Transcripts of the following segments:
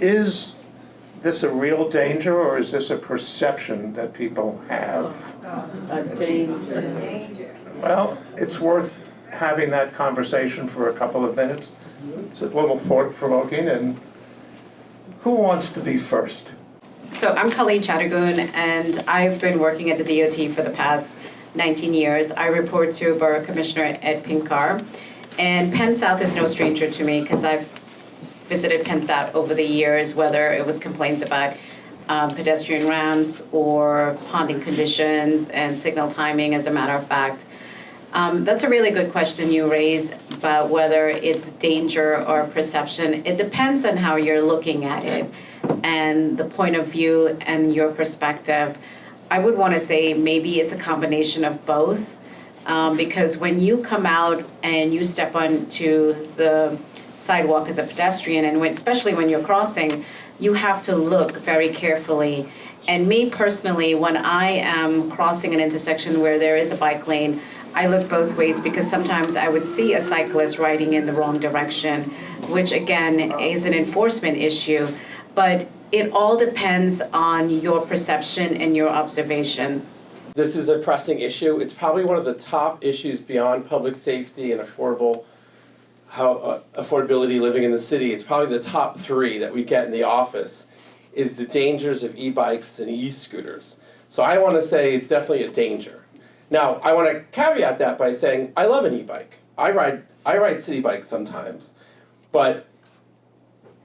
Is this a real danger, or is this a perception that people have? A danger. Well, it's worth having that conversation for a couple of minutes. It's a little thought-provoking, and who wants to be first? So I'm Colleen Chattergoon, and I've been working at the DOT for the past 19 years. I report to Borough Commissioner Ed Pinkar, and Penn South is no stranger to me because I've visited Penn South over the years, whether it was complaints about pedestrian ramps or ponding conditions and signal timing, as a matter of fact. That's a really good question you raise about whether it's danger or perception. It depends on how you're looking at it and the point of view and your perspective. I would want to say maybe it's a combination of both, because when you come out and you step onto the sidewalk as a pedestrian, and especially when you're crossing, you have to look very carefully. And me personally, when I am crossing an intersection where there is a bike lane, I look both ways, because sometimes I would see a cyclist riding in the wrong direction, which again is an enforcement issue. But it all depends on your perception and your observation. This is a pressing issue. It's probably one of the top issues beyond public safety and affordability living in the city. It's probably the top three that we get in the office, is the dangers of e-bikes and e-scooters. So I want to say it's definitely a danger. Now, I want to caveat that by saying I love an e-bike. I ride city bikes sometimes, but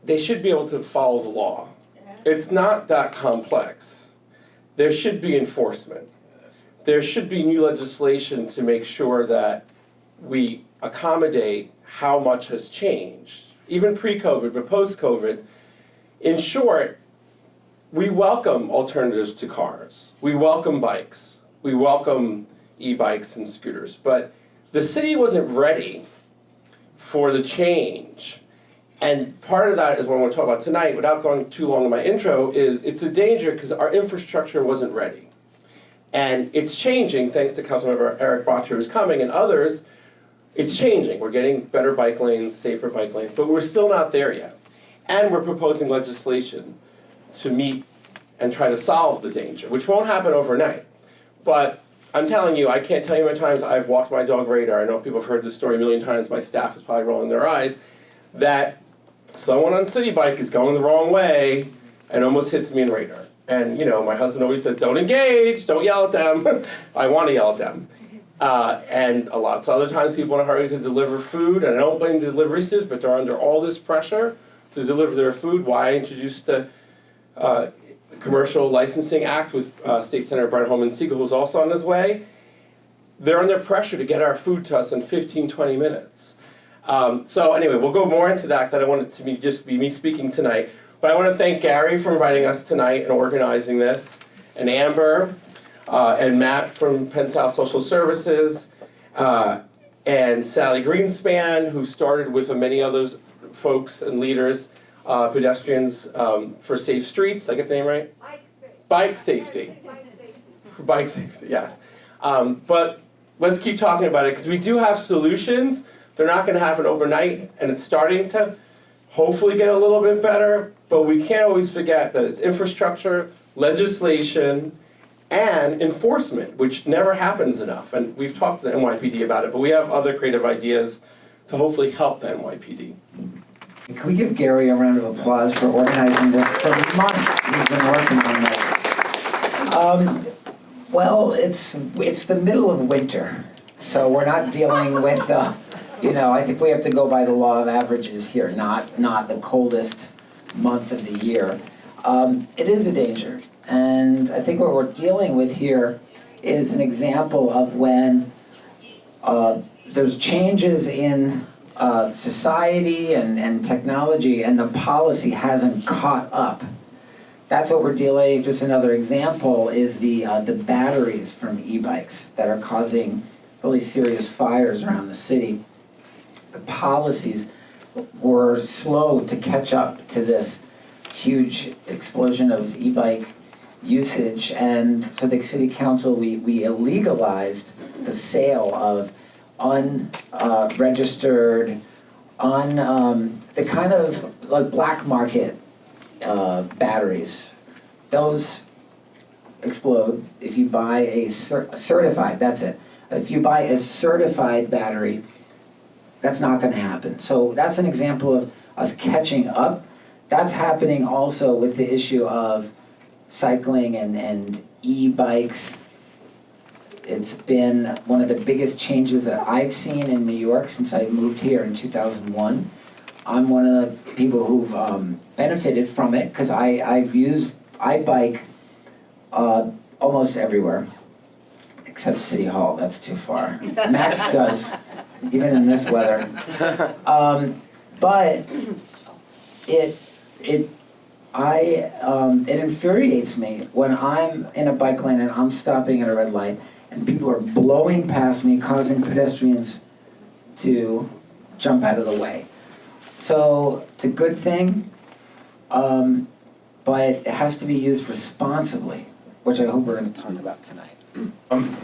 they should be able to follow the law. It's not that complex. There should be enforcement. There should be new legislation to make sure that we accommodate how much has changed, even pre-COVID, but post-COVID. In short, we welcome alternatives to cars. We welcome bikes. We welcome e-bikes and scooters. But the city wasn't ready for the change. And part of that is what I want to talk about tonight, without going too long in my intro, is it's a danger because our infrastructure wasn't ready. And it's changing, thanks to Councilmember Eric Botcher who's coming, and others. It's changing. We're getting better bike lanes, safer bike lanes, but we're still not there yet. And we're proposing legislation to meet and try to solve the danger, which won't happen overnight. But I'm telling you, I can't tell you how many times I've walked my dog Radar. I know people have heard this story a million times. My staff is probably rolling their eyes, that someone on City Bike is going the wrong way and almost hits me in Radar. And you know, my husband always says, don't engage, don't yell at them. I want to yell at them. And a lot of other times people want to hurry to deliver food, and I don't blame the delivery sisters, but they're under all this pressure to deliver their food. Why I introduced the Commercial Licensing Act with State Senator Brett Holman-Siegel, who's also on his way. They're under pressure to get our food to us in 15, 20 minutes. So anyway, we'll go more into that because I don't want it to just be me speaking tonight. But I want to thank Gary for inviting us tonight and organizing this, and Amber, and Matt from Penn South Social Services, and Sally Greenspan, who started with many others folks and leaders, Pedestrians for Safe Streets. I get the name right? Bike safety. Bike safety, yes. But let's keep talking about it, because we do have solutions. They're not going to happen overnight, and it's starting to hopefully get a little bit better, but we can't always forget that it's infrastructure, legislation, and enforcement, which never happens enough. And we've talked to the NYPD about it, but we have other creative ideas to hopefully help the NYPD. Can we give Gary a round of applause for organizing this? For months he's been working on this. Well, it's the middle of winter, so we're not dealing with, I think we have to go by the law of averages here, not the coldest month of the year. It is a danger, and I think what we're dealing with here is an example of when there's changes in society and technology, and the policy hasn't caught up. That's what we're dealing. Just another example is the batteries from e-bikes that are causing really serious fires around the city. The policies were slow to catch up to this huge explosion of e-bike usage, and so the city council, we illegalized the sale of unregistered, the kind of like black market batteries. Those explode if you buy a certified, that's it. If you buy a certified battery, that's not gonna happen. So that's an example of us catching up. That's happening also with the issue of cycling and e-bikes. It's been one of the biggest changes that I've seen in New York since I moved here in 2001. I'm one of the people who've benefited from it because I bike almost everywhere, except City Hall. That's too far. Max does, even in this weather. But it infuriates me when I'm in a bike lane and I'm stopping at a red light and people are blowing past me, causing pedestrians to jump out of the way. So it's a good thing, but it has to be used responsibly, which I hope we're going to talk about tonight.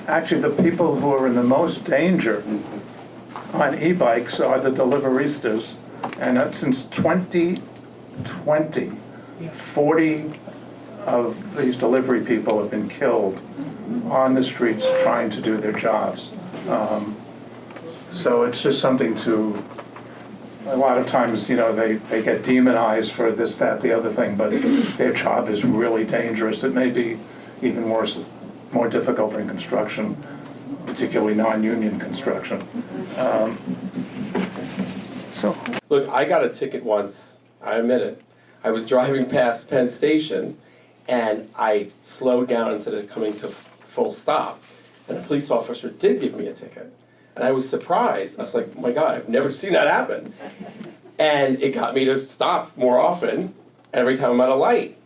Actually, the people who are in the most danger on e-bikes are the deliveristas. And since 2020, 40 of these delivery people have been killed on the streets trying to do their jobs. So it's just something to, a lot of times, you know, they get demonized for this, that, the other thing, but their job is really dangerous. It may be even more difficult than construction, particularly non-union construction. So. Look, I got a ticket once, I admit it. I was driving past Penn Station and I slowed down instead of coming to full stop. And a police officer did give me a ticket. And I was surprised. I was like, oh my God, I've never seen that happen. And it got me to stop more often every time I'm at a light.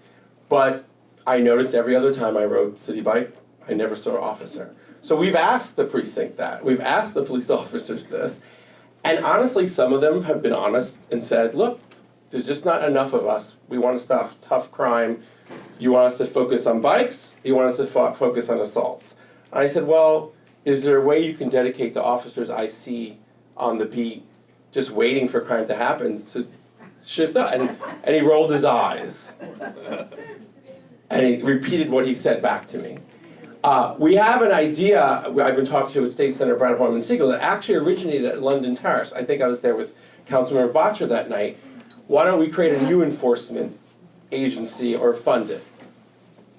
But I noticed every other time I rode City Bike, I never saw an officer. So we've asked the precinct that. We've asked the police officers this. And honestly, some of them have been honest and said, look, there's just not enough of us. We want to stop tough crime. You want us to focus on bikes? You want us to focus on assaults? And I said, well, is there a way you can dedicate the officers I see on the beat just waiting for crime to happen to shift up? And he rolled his eyes. And he repeated what he said back to me. We have an idea, I've been talking to with State Senator Brownholm and Siegel, that actually originated at London Terrace. I think I was there with Councilmember Botcher that night. Why don't we create a new enforcement agency or fund it?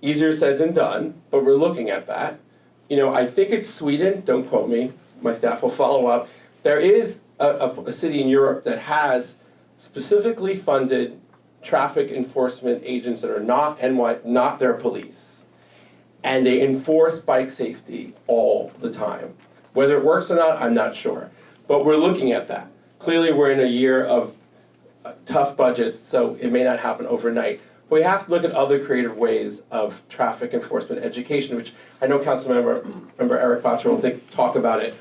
Easier said than done, but we're looking at that. You know, I think it's Sweden, don't quote me, my staff will follow up. There is a city in Europe that has specifically funded traffic enforcement agents that are not their police. And they enforce bike safety all the time. Whether it works or not, I'm not sure. But we're looking at that. Clearly, we're in a year of tough budgets, so it may not happen overnight. But we have to look at other creative ways of traffic enforcement education, which I know Councilmember Eric Botcher will talk about it.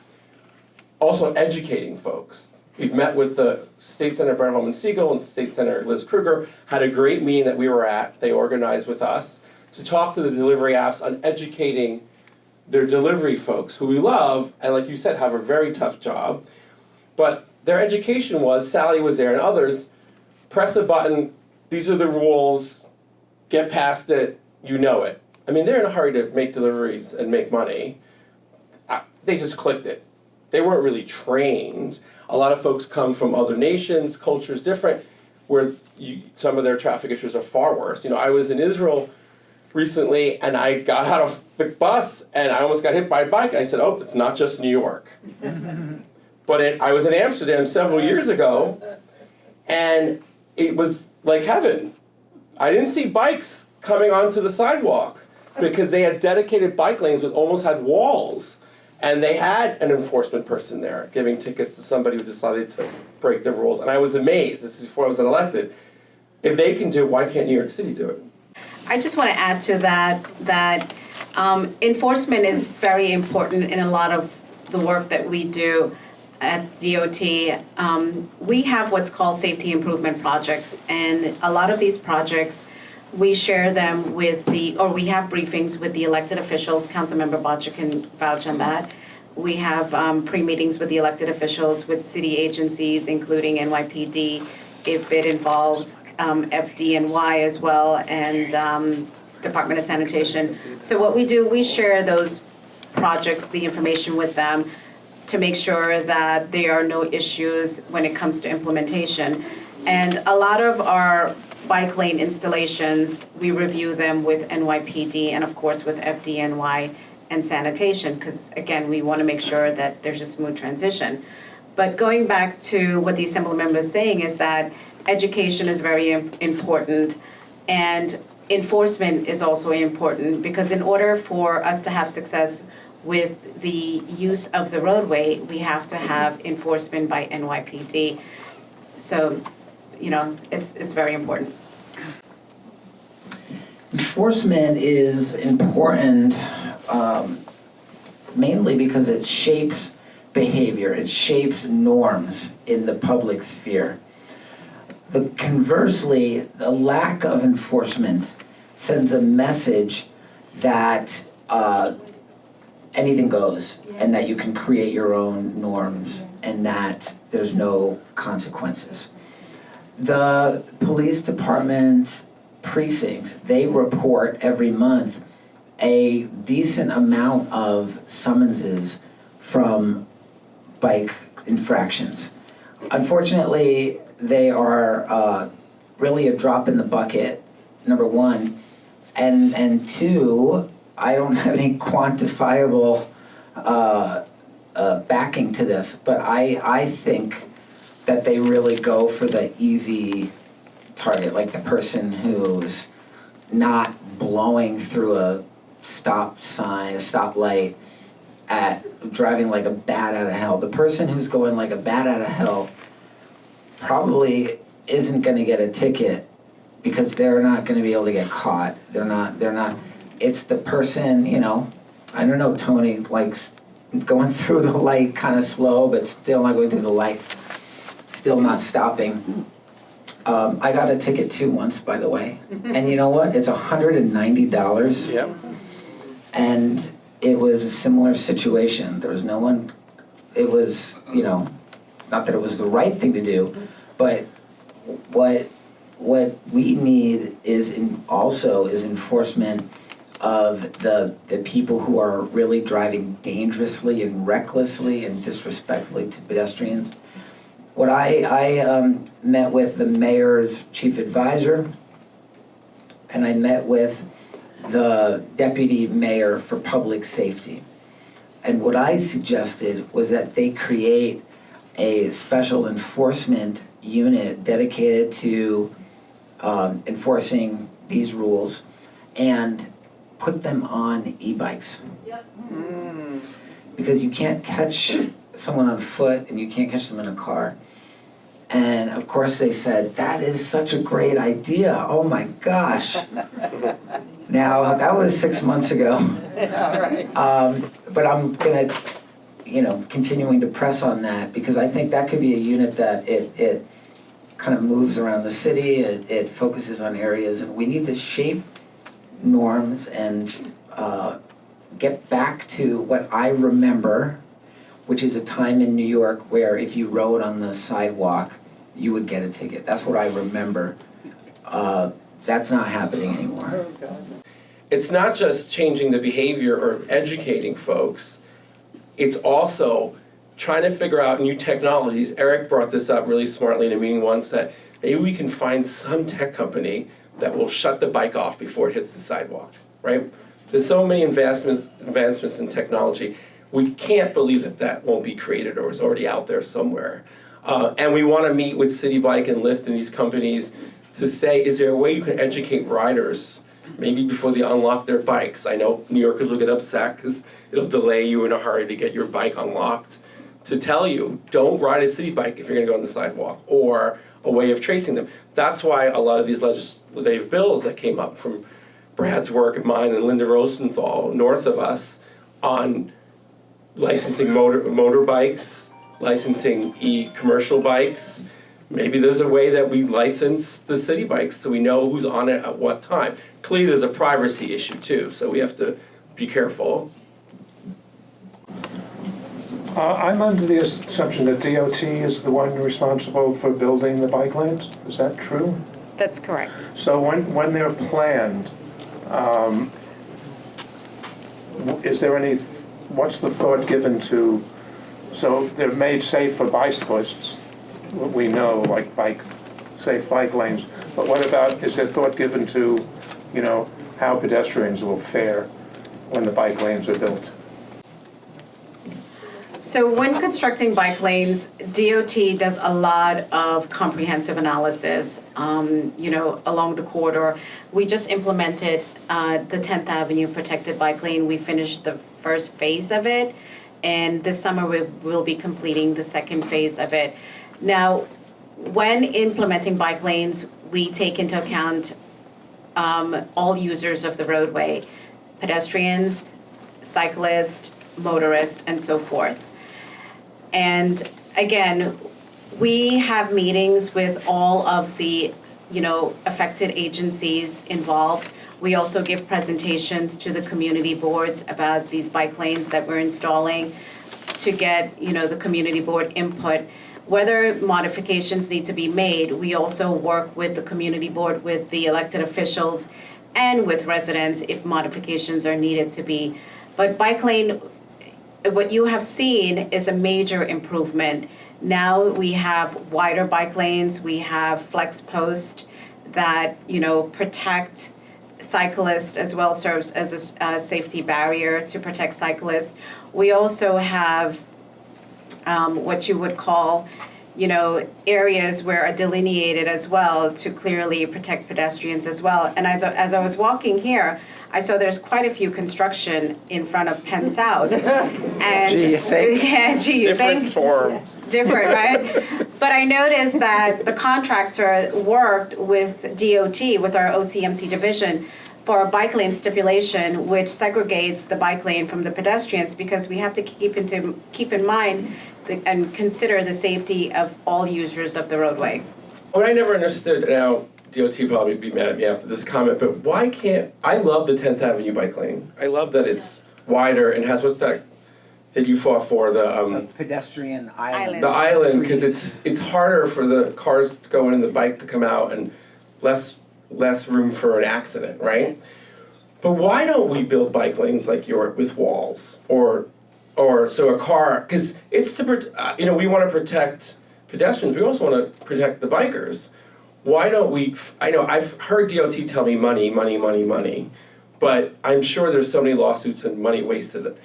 Also educating folks. We've met with the State Senator Brownholm and Siegel and State Senator Liz Kruger, had a great meeting that we were at, they organized with us, to talk to the delivery apps on educating their delivery folks who we love, and like you said, have a very tough job. But their education was, Sally was there and others, press a button, these are the rules, get past it, you know it. I mean, they're in a hurry to make deliveries and make money. They just clicked it. They weren't really trained. A lot of folks come from other nations, cultures different, where some of their traffic issues are far worse. You know, I was in Israel recently, and I got out of the bus, and I almost got hit by a bike, and I said, oh, it's not just New York. But I was in Amsterdam several years ago, and it was like heaven. I didn't see bikes coming onto the sidewalk, because they had dedicated bike lanes that almost had walls, and they had an enforcement person there giving tickets to somebody who decided to break the rules, and I was amazed. This is before I was elected. If they can do it, why can't New York City do it? I just want to add to that enforcement is very important in a lot of the work that we do at DOT. We have what's called safety improvement projects, and a lot of these projects, we share them with we have briefings with the elected officials. Councilmember Botcher can vouch on that. We have pre-meetings with the elected officials, with city agencies, including NYPD, if it involves FDNY as well, and Department of Sanitation. So what we do, we share those projects, the information with them to make sure that there are no issues when it comes to implementation. And a lot of our bike lane installations, we review them with NYPD and of course with FDNY and sanitation, because again, we want to make sure that there's a smooth transition. But going back to what the Assembly member is saying is that education is very important, and enforcement is also important, because in order for us to have success with the use of the roadway, we have to have enforcement by NYPD. So, it's very important. Enforcement is important mainly because it shapes behavior, it shapes norms in the public sphere. But conversely, the lack of enforcement sends a message that anything goes, and that you can create your own norms, and that there's no consequences. The police department precincts, they report every month a decent amount of summonses from bike infractions. Unfortunately, they are really a drop in the bucket, number one, and two, I don't have any quantifiable backing to this, but I think that they really go for the easy target, like the person who's not blowing through a stop sign, a stoplight, at driving like a bat out of hell. The person who's going like a bat out of hell probably isn't going to get a ticket because they're not going to be able to get caught. They're not. It's the person, I don't know, Tony likes going through the light kind of slow, but still not going through the light, still not stopping. I got a ticket too once, by the way. And you know what? It's $190. Yep. And it was a similar situation. There was no one, it was, not that it was the right thing to do, but what we need is also enforcement of the people who are really driving dangerously and recklessly and disrespectfully to pedestrians. What I met with the mayor's chief advisor, and I met with the deputy mayor for public safety. And what I suggested was that they create a special enforcement unit dedicated to enforcing these rules and put them on e-bikes. Yep. Because you can't catch someone on foot and you can't catch them in a car. And of course they said, that is such a great idea. Oh my gosh. Now, that was 6 months ago. All right. But I'm gonna, continuing to press on that, because I think that could be a unit that it kind of moves around the city, it focuses on areas, and we need to shape norms and get back to what I remember, which is a time in New York where if you rode on the sidewalk, you would get a ticket. That's what I remember. That's not happening anymore. It's not just changing the behavior or educating folks, it's also trying to figure out new technologies. Eric brought this up really smartly in a meeting once, that maybe we can find some tech company that will shut the bike off before it hits the sidewalk, right? There's so many advancements in technology. We can't believe that won't be created or is already out there somewhere. And we want to meet with City Bike and Lyft and these companies to say, is there a way you can educate riders maybe before they unlock their bikes? I know New Yorkers will get upset because it'll delay you in a hurry to get your bike unlocked. To tell you, don't ride a city bike if you're going to go on the sidewalk, or a way of tracing them. That's why a lot of these legislative bills that came up from Brad's work and mine and Linda Rosenthal north of us on licensing motorbikes, licensing commercial bikes. Maybe there's a way that we license the city bikes so we know who's on it at what time. Clearly there's a privacy issue too, so we have to be careful. I'm under the assumption that DOT is the one responsible for building the bike lanes. Is that true? That's correct. So when they're planned, is there any, what's the thought given to, so they're made safe for bicyclists, we know, like safe bike lanes, but what about, is there thought given to, how pedestrians will fare when the bike lanes are built? So when constructing bike lanes, DOT does a lot of comprehensive analysis, along the corridor. We just implemented the 10th Avenue protected bike lane. We finished the first phase of it, and this summer we will be completing the second phase of it. Now, when implementing bike lanes, we take into account all users of the roadway, pedestrians, cyclists, motorists, and so forth. And again, we have meetings with all of the, affected agencies involved. We also give presentations to the community boards about these bike lanes that we're installing to get, the community board input. Whether modifications need to be made, we also work with the community board, with the elected officials, and with residents if modifications are needed to be. But bike lane, what you have seen is a major improvement. Now we have wider bike lanes, we have flex posts that, protect cyclists as well, serves as a safety barrier to protect cyclists. We also have what you would call, areas where are delineated as well to clearly protect pedestrians as well. And as I was walking here, I saw there's quite a few construction in front of Penn South. And Gee, you think? Yeah, gee, you think? form. Different, right? But I noticed that the contractor worked with DOT, with our OCMC division, for a bike lane stipulation which segregates the bike lane from the pedestrians, because we have to keep in mind and consider the safety of all users of the roadway. What I never understood, now DOT probably be mad at me after this comment, but why can't, I love the 10th Avenue bike lane. I love that it's wider and has, what's that you fought for, The pedestrian island. the island, because it's harder for the cars to go in and the bike to come out, and less room for an accident, right? Yes. But why don't we build bike lanes like York with walls, or so a car, because it's to we want to protect pedestrians, we also want to protect the bikers. Why don't we? I know I've heard DOT tell me money, but I'm sure there's so many lawsuits and money wasted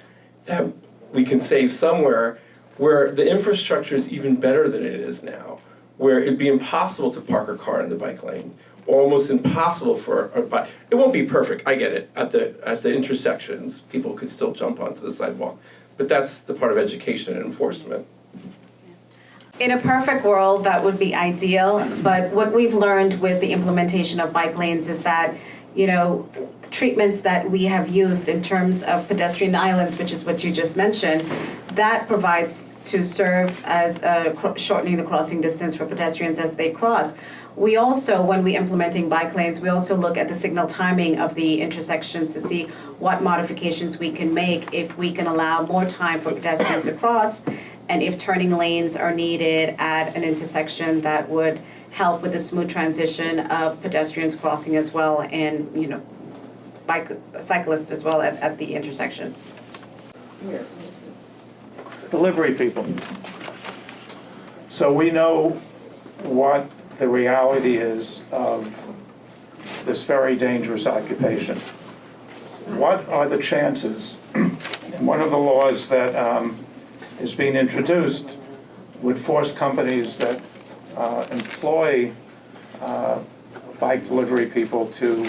that we can save somewhere where the infrastructure is even better than it is now, where it'd be impossible to park a car in the bike lane, or almost impossible for a bike. It won't be perfect, I get it. At the intersections, people could still jump onto the sidewalk, but that's the part of education and enforcement. In a perfect world, that would be ideal, but what we've learned with the implementation of bike lanes is that, the treatments that we have used in terms of pedestrian islands, which is what you just mentioned, that provides to serve as shortening the crossing distance for pedestrians as they cross. We also, when we implementing bike lanes, we also look at the signal timing of the intersections to see what modifications we can make if we can allow more time for pedestrians to cross, and if turning lanes are needed at an intersection that would help with the smooth transition of pedestrians crossing as well, and cyclists as well at the intersection. Delivery people. So we know what the reality is of this very dangerous occupation. What are the chances, one of the laws that is being introduced would force companies that employ bike delivery people to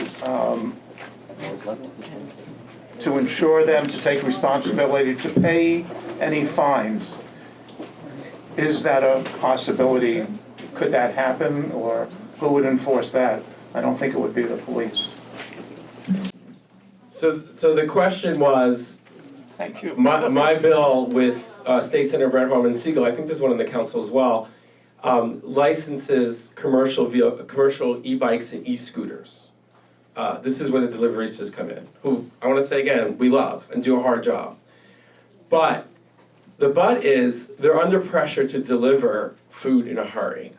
ensure them, to take responsibility, to pay any fines. Is that a possibility? Could that happen, or who would enforce that? I don't think it would be the police. So the question was, Thank you. my bill with State Senator Brett Harman Siegel, I think there's one in the council as well, licenses commercial e-bikes and e-scooters. This is where the deliveristas come in, who, I want to say again, we love and do a hard job. But the but is they're under pressure to deliver food in a hurry.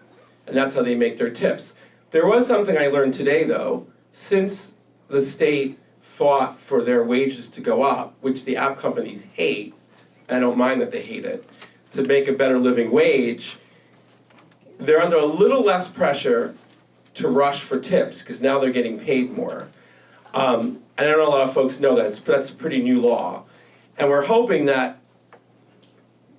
And that's how they make their tips. There was something I learned today, though. Since the state fought for their wages to go up, which the app companies hate, and I don't mind that they hate it, to make a better living wage, they're under a little less pressure to rush for tips, because now they're getting paid more. And I know a lot of folks know that, that's a pretty new law. And we're hoping that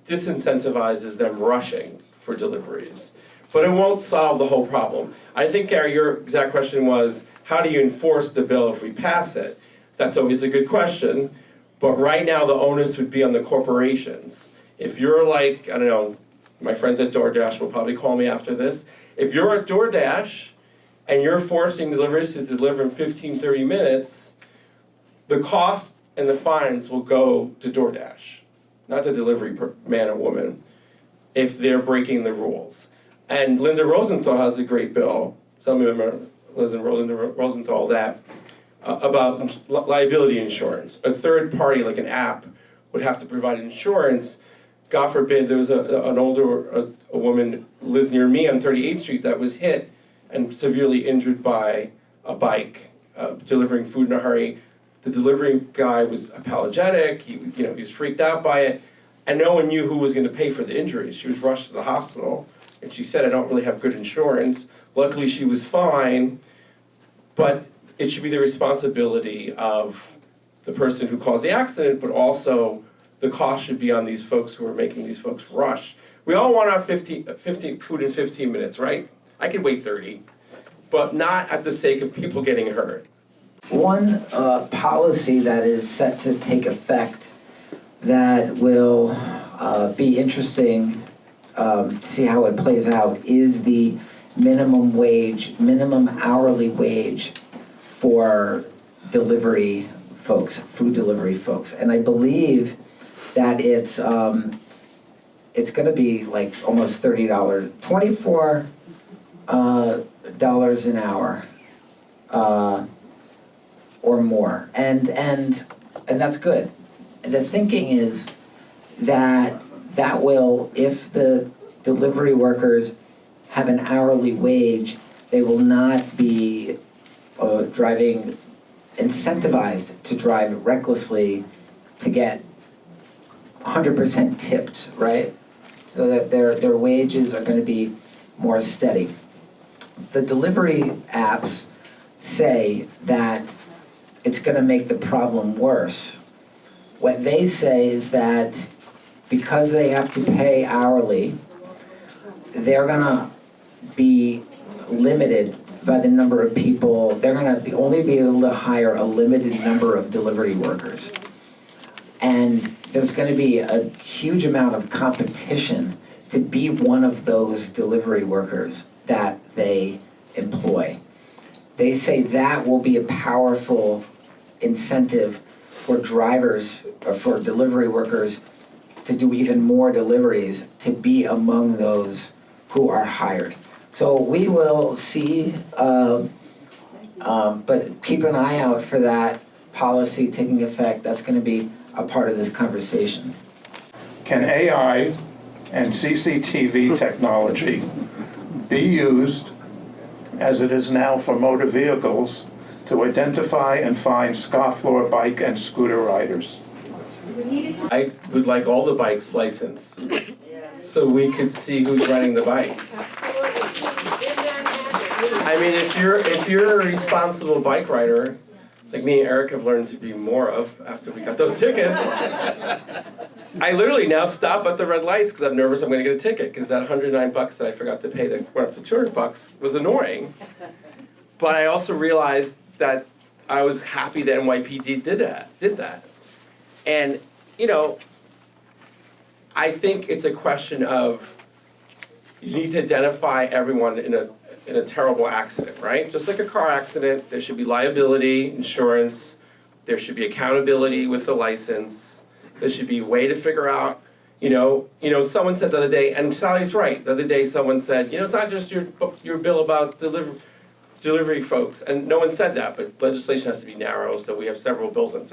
disincentivizes them rushing for deliveries. But it won't solve the whole problem. I think, Gary, your exact question was, how do you enforce the bill if we pass it? That's always a good question. But right now, the onus would be on the corporations. If you're like, I don't know, my friends at DoorDash will probably call me after this. If you're at DoorDash and you're forcing deliveries to deliver in 15, 30 minutes, the cost and the fines will go to DoorDash, not the delivery man or woman, if they're breaking the rules. And Linda Rosenthal has a great bill, some of them are Linda Rosenthal, that about liability insurance. A third party, like an app, would have to provide insurance. God forbid, there was an older a woman who lives near me on 38th Street that was hit and severely injured by a bike delivering food in a hurry. The delivery guy was apologetic. He was freaked out by it, and no one knew who was going to pay for the injuries. She was rushed to the hospital, and she said, "I don't really have good insurance." Luckily, she was fine, but it should be the responsibility of the person who caused the accident, but also the cost should be on these folks who are making these folks rush. We all want our 15 food in 15 minutes, right? I can wait 30, but not at the sake of people getting hurt. One policy that is set to take effect that will be interesting to see how it plays out is the minimum hourly wage for delivery folks, food delivery folks. And I believe that it's going to be like almost $30, $24 an hour or more, and that's good. The thinking is that will, if the delivery workers have an hourly wage, they will not be incentivized to drive recklessly to get 100% tipped, right? So that their wages are going to be more steady. The delivery apps say that it's going to make the problem worse. What they say is that because they have to pay hourly, they're going to be limited by the number of people. They're going to only be able to hire a limited number of delivery workers. And there's going to be a huge amount of competition to be one of those delivery workers that they employ. They say that will be a powerful incentive for drivers or for delivery workers to do even more deliveries, to be among those who are hired. So we will see, but keep an eye out for that policy taking effect. That's going to be a part of this conversation. Can AI and CCTV technology be used, as it is now for motor vehicles, to identify and find scofflaw bike and scooter riders? I would like all the bikes licensed, so we could see who's riding the bikes. I mean, if you're a responsible bike rider, like me and Eric have learned to be more of after we got those tickets, I literally now stop at the red lights because I'm nervous I'm going to get a ticket, because that $109 that I forgot to pay that went up to $200 was annoying. But I also realized that I was happy that NYPD did that. And, I think it's a question of you need to identify everyone in a terrible accident, right? Just like a car accident, there should be liability, insurance, there should be accountability with the license, there should be a way to figure out, someone said the other day, and Sally's right, the other day someone said, it's not just your bill about delivery folks, and no one said that, but legislation has to be narrow, so we have several bills on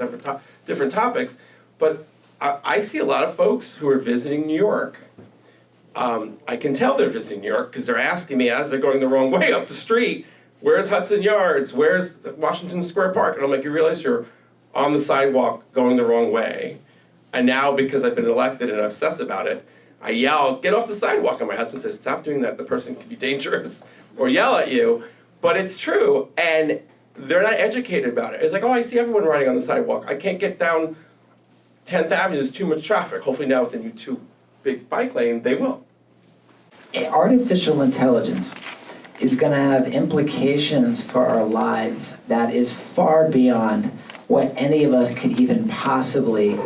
different topics. But I see a lot of folks who are visiting New York. I can tell they're visiting New York because they're asking me as they're going the wrong way up the street, where's Hudson Yards? Where's Washington Square Park? And I'm like, you realize you're on the sidewalk going the wrong way. And now, because I've been elected and obsessed about it, I yell, get off the sidewalk. And my husband says, stop doing that. The person can be dangerous, or yell at you. But it's true. And they're not educated about it. It's like, oh, I see everyone riding on the sidewalk. I can't get down 10th Avenue. There's too much traffic. Hopefully now with the new 2 big bike lane, they will. Artificial intelligence is going to have implications for our lives that is far beyond what any of us could even possibly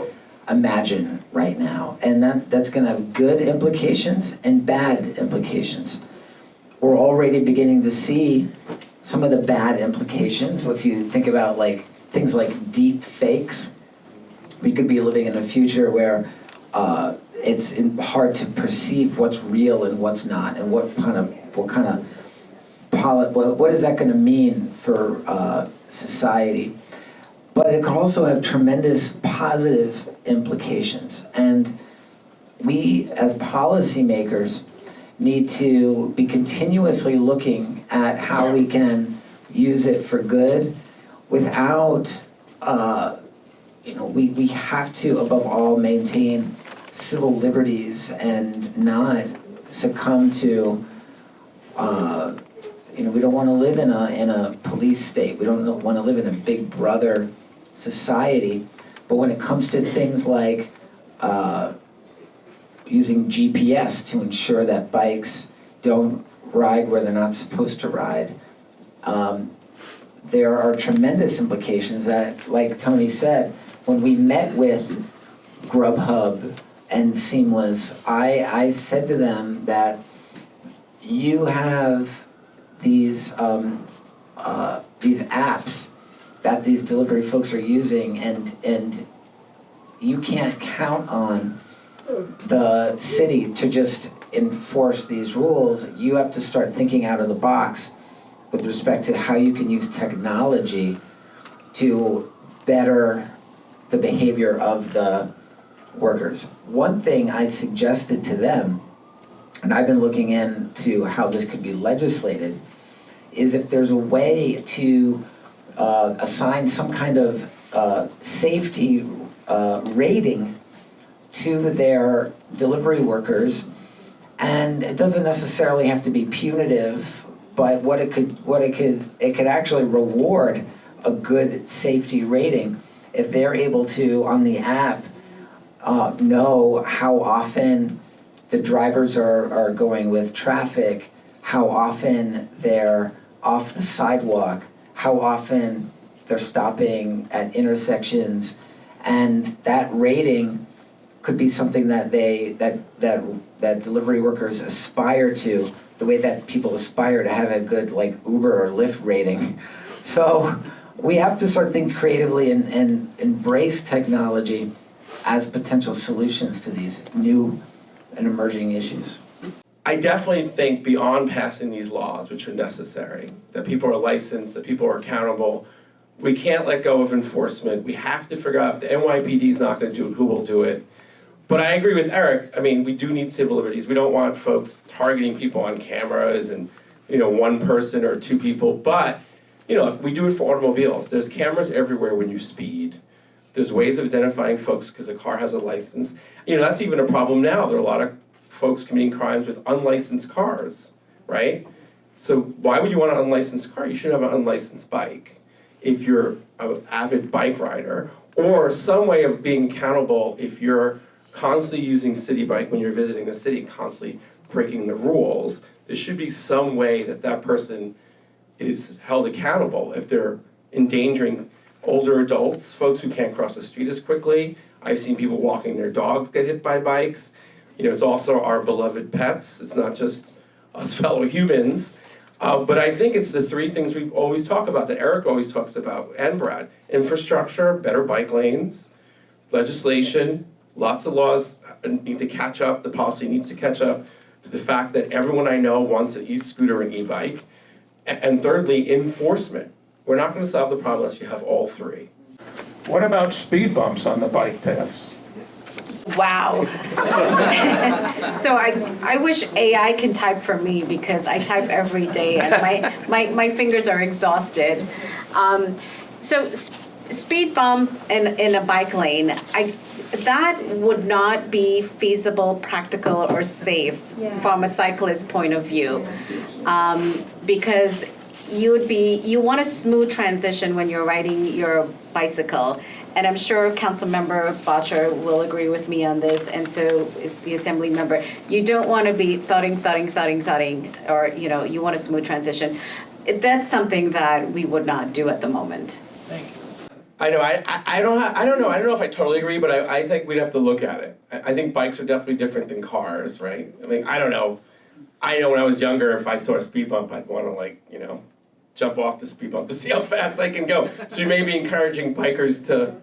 imagine right now. And that's going to have good implications and bad implications. We're already beginning to see some of the bad implications. If you think about like things like deep fakes, we could be living in a future where it's hard to perceive what's real and what's not, and what is that going to mean for society. But it could also have tremendous positive implications. And we, as policymakers, need to be continuously looking at how we can use it for good without, we have to, above all, maintain civil liberties and not succumb to, we don't want to live in a police state. We don't want to live in a big brother society. But when it comes to things like using GPS to ensure that bikes don't ride where they're not supposed to ride, there are tremendous implications that, like Tony said, when we met with Grubhub and Seamless, I said to them that you have these apps that these delivery folks are using, and you can't count on the city to just enforce these rules. You have to start thinking out of the box with respect to how you can use technology to better the behavior of the workers. One thing I suggested to them, and I've been looking into how this could be legislated, is if there's a way to assign some kind of safety rating to their delivery workers, and it doesn't necessarily have to be punitive, but it could actually reward a good safety rating if they're able to, on the app, know how often the drivers are going with traffic, how often they're off the sidewalk, how often they're stopping at intersections, and that rating could be something that that delivery workers aspire to, the way that people aspire to have a good like Uber or Lyft rating. So we have to start thinking creatively and embrace technology as potential solutions to these new and emerging issues. I definitely think beyond passing these laws, which are necessary, that people are licensed, that people are accountable, we can't let go of enforcement. We have to figure out if the NYPD is not going to do it, who will do it. But I agree with Eric. I mean, we do need civil liberties. We don't want folks targeting people on cameras and, one person or 2 people. But, we do it for automobiles. There's cameras everywhere when you speed. There's ways of identifying folks because a car has a license. That's even a problem now. There are a lot of folks committing crimes with unlicensed cars, right? So why would you want an unlicensed car? You should have an unlicensed bike if you're an avid bike rider, or some way of being accountable if you're constantly using city bike when you're visiting the city, constantly breaking the rules. There should be some way that person is held accountable if they're endangering older adults, folks who can't cross the street as quickly. I've seen people walking their dogs get hit by bikes. It's also our beloved pets. It's not just us fellow humans. But I think it's the 3 things we always talk about, that Eric always talks about, and Brad. Infrastructure, better bike lanes, legislation, lots of laws need to catch up. The policy needs to catch up to the fact that everyone I know wants an e-scooter and e-bike. And thirdly, enforcement. We're not going to solve the problem unless you have all 3. What about speed bumps on the bike paths? Wow. So I wish AI can type for me because I type every day and my fingers are exhausted. So speed bump in a bike lane, that would not be feasible, practical, or safe from a cyclist point of view. Because you want a smooth transition when you're riding your bicycle. And I'm sure Councilmember Botcher will agree with me on this, and so is the Assembly member. You don't want to be thudding, or, you want a smooth transition. That's something that we would not do at the moment. I know, I don't know if I totally agree, but I think we'd have to look at it. I think bikes are definitely different than cars, right? I mean, I don't know. I know when I was younger, if I saw a speed bump, I'd want to jump off the speed bump to see how fast I can go. So you may be encouraging bikers to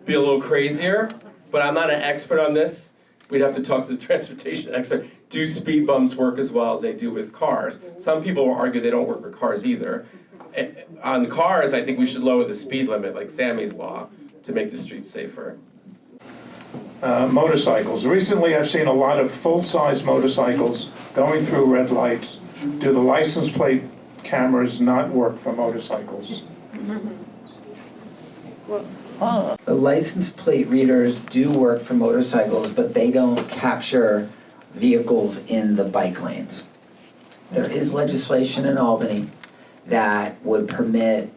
be a little crazier, but I'm not an expert on this. We'd have to talk to the transportation expert. Do speed bumps work as well as they do with cars? Some people will argue they don't work with cars either. On cars, I think we should lower the speed limit, like Sammy's law, to make the streets safer. Motorcycles. Recently, I've seen a lot of full-size motorcycles going through red lights. Do the license plate cameras not work for motorcycles? The license plate readers do work for motorcycles, but they don't capture vehicles in the bike lanes. There is legislation in Albany that would permit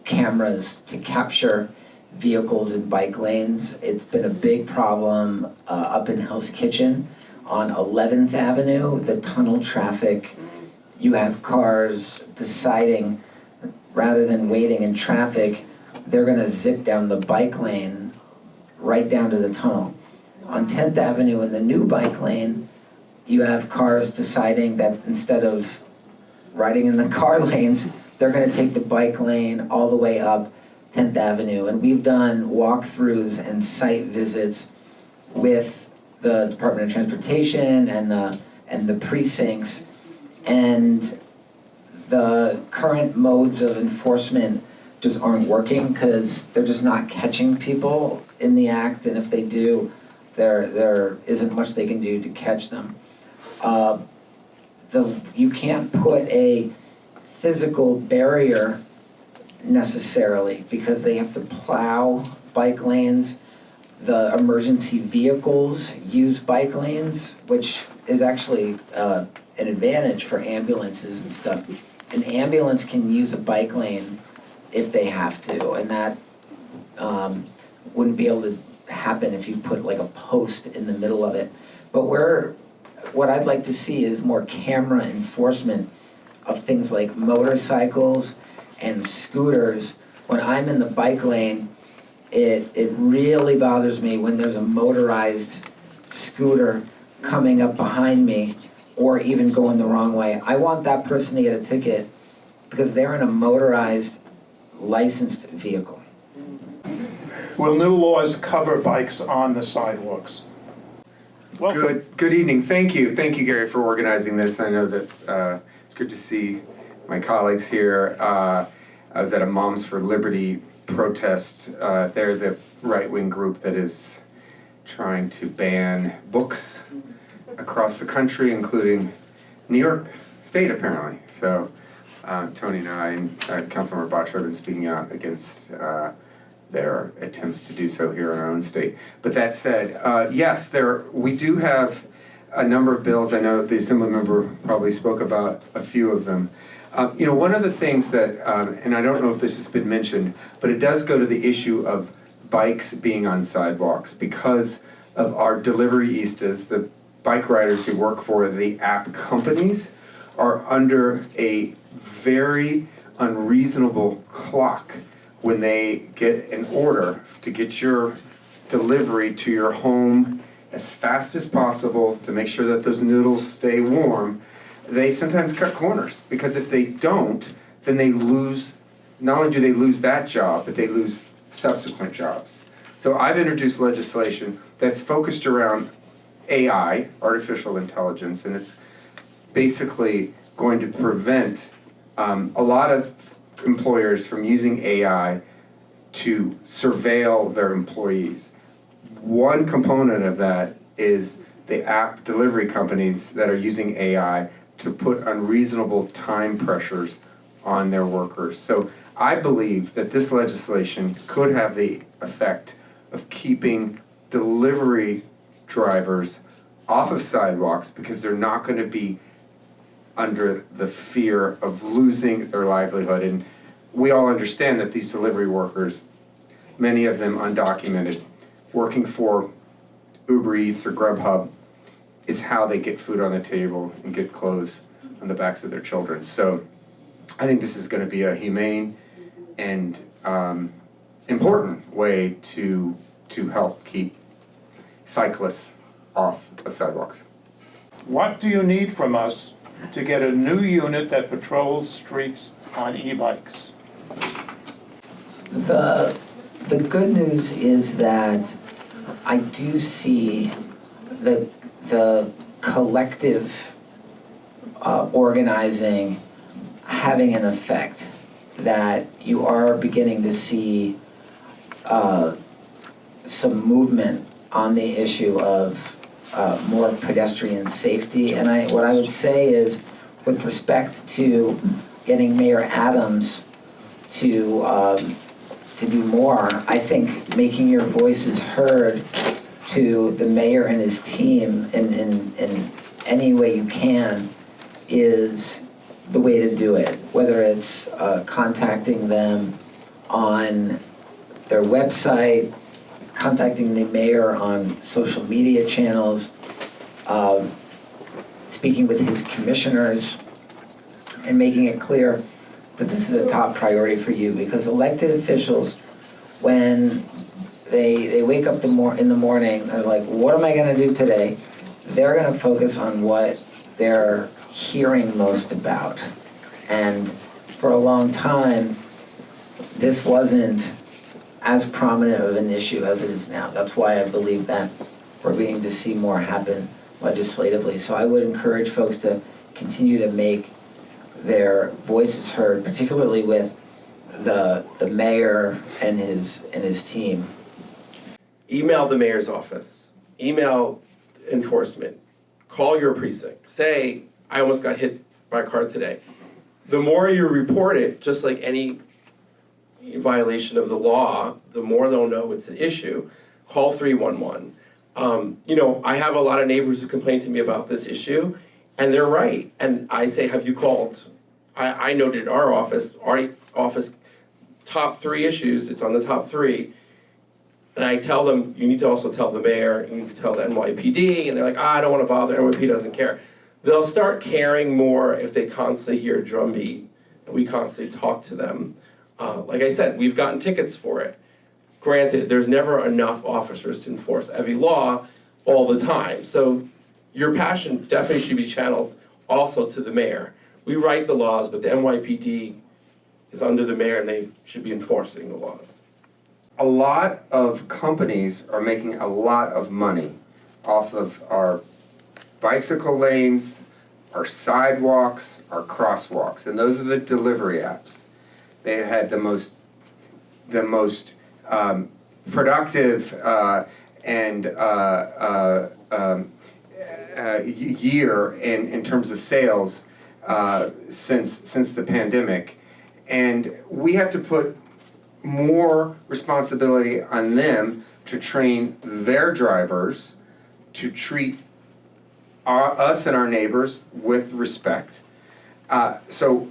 cameras to capture vehicles in bike lanes. It's been a big problem up in Hell's Kitchen on 11th Avenue, the tunnel traffic. You have cars deciding, rather than waiting in traffic, they're gonna zip down the bike lane right down to the tunnel. On 10th Avenue in the new bike lane, you have cars deciding that instead of riding in the car lanes, they're gonna take the bike lane all the way up 10th Avenue. And we've done walkthroughs and site visits with the Department of Transportation and the precincts. And the current modes of enforcement just aren't working because they're just not catching people in the act. And if they do, there isn't much they can do to catch them. You can't put a physical barrier necessarily because they have to plow bike lanes. The emergency vehicles use bike lanes, which is actually an advantage for ambulances and stuff. An ambulance can use a bike lane if they have to, and that wouldn't be able to happen if you put like a post in the middle of it. But what I'd like to see is more camera enforcement of things like motorcycles and scooters. When I'm in the bike lane, it really bothers me when there's a motorized scooter coming up behind me or even going the wrong way. I want that person to get a ticket because they're in a motorized, licensed vehicle. Will new laws cover bikes on the sidewalks? Welcome. Good evening. Thank you, Gary, for organizing this. I know that it's good to see my colleagues here. I was at a Moms for Liberty protest. They're the right-wing group that is trying to ban books across the country, including New York State, apparently. So Tony and I and Councilmember Botcher have been speaking out against their attempts to do so here in our own state. But that said, yes, we do have a number of bills. I know the Assembly member probably spoke about a few of them. One of the things that, and I don't know if this has been mentioned, but it does go to the issue of bikes being on sidewalks because of our deliveryistas, the bike riders who work for the app companies are under a very unreasonable clock when they get an order to get your delivery to your home as fast as possible to make sure that those noodles stay warm. They sometimes cut corners because if they don't, then they lose, not only do they lose that job, but they lose subsequent jobs. So I've introduced legislation that's focused around AI, artificial intelligence, and it's basically going to prevent a lot of employers from using AI to surveil their employees. One component of that is the app delivery companies that are using AI to put unreasonable time pressures on their workers. So I believe that this legislation could have the effect of keeping delivery drivers off of sidewalks because they're not going to be under the fear of losing their livelihood. And we all understand that these delivery workers, many of them undocumented, working for Uber Eats or Grubhub, is how they get food on the table and get clothes on the backs of their children. So I think this is going to be a humane and important way to help keep cyclists off of sidewalks. What do you need from us to get a new unit that patrols streets on e-bikes? The good news is that I do see the collective organizing having an effect, that you are beginning to see some movement on the issue of more pedestrian safety. And what I would say is, with respect to getting Mayor Adams to do more, I think making your voices heard to the mayor and his team in any way you can is the way to do it. Whether it's contacting them on their website, contacting the mayor on social media channels, speaking with his commissioners, and making it clear that this is a top priority for you, because elected officials, when they wake up in the morning, they're like, what am I going to do today? They're going to focus on what they're hearing most about. And for a long time, this wasn't as prominent of an issue as it is now. That's why I believe that we're beginning to see more happen legislatively. So I would encourage folks to continue to make their voices heard, particularly with the mayor and his team. Email the mayor's office, email enforcement, call your precinct, say, I almost got hit by a car today. The more you report it, just like any violation of the law, the more they'll know it's an issue. Call 311. I have a lot of neighbors who complain to me about this issue, and they're right. And I say, have you called? I noted our office top 3 issues, it's on the top 3. And I tell them, you need to also tell the mayor, you need to tell the NYPD, and they're like, I don't want to bother, NYPD doesn't care. They'll start caring more if they constantly hear a drumbeat, and we constantly talk to them. Like I said, we've gotten tickets for it. Granted, there's never enough officers to enforce every law all the time. So your passion definitely should be channeled also to the mayor. We write the laws, but the NYPD is under the mayor, and they should be enforcing the laws. A lot of companies are making a lot of money off of our bicycle lanes, our sidewalks, our crosswalks, and those are the delivery apps. They had the most productive year in terms of sales since the pandemic, and we have to put more responsibility on them to train their drivers to treat us and our neighbors with respect. So